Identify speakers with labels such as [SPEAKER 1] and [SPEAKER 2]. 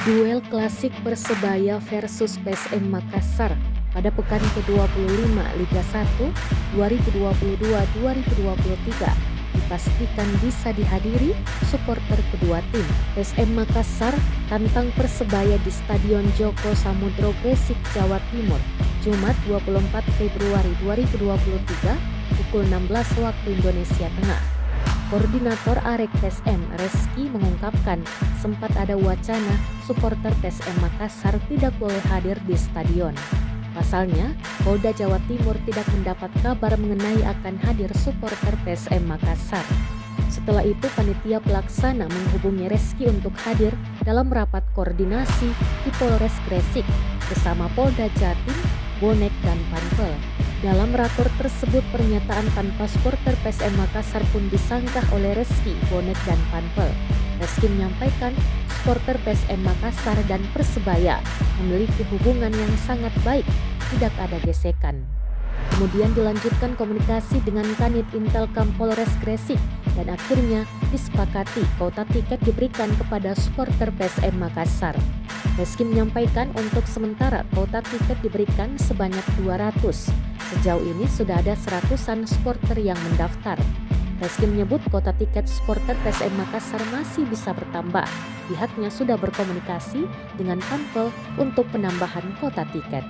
[SPEAKER 1] Duel klasik Persebaya versus PSM Makassar pada pekan ke-25 Liga 1 2022-2023 dipastikan bisa dihadiri supporter kedua tim. PSM Makassar tantang Persebaya di Stadion Joko Samudro Gresik, Jawa Timur, Jumat 24 Februari 2023 pukul 16 waktu Indonesia Tengah. Koordinator Arek PSM Reski mengungkapkan sempat ada wacana supporter PSM Makassar tidak boleh hadir di stadion. Pasalnya, Polda Jawa Timur tidak mendapat kabar mengenai akan hadir supporter PSM Makassar. Setelah itu, panitia pelaksana menghubungi Reski untuk hadir dalam rapat koordinasi di Polres Gresik bersama Polda Jatim, Bonek, dan Panpel. Dalam rapor tersebut, pernyataan tanpa supporter PSM Makassar pun disanggah oleh Reski, Bonek, dan Panpel. Reski menyampaikan supporter PSM Makassar dan Persebaya memiliki hubungan yang sangat baik, tidak ada gesekan. Kemudian dilanjutkan komunikasi dengan Kanit Intelkam Polres Gresik dan akhirnya disepakati kuota tiket diberikan kepada supporter PSM Makassar. Reski menyampaikan untuk sementara kuota tiket diberikan sebanyak 200. Sejauh ini sudah ada 100-an supporter yang mendaftar. Reski menyebut kuota tiket supporter PSM Makassar masih bisa bertambah. Pihaknya sudah berkomunikasi dengan Panpel untuk penambahan kuota tiket.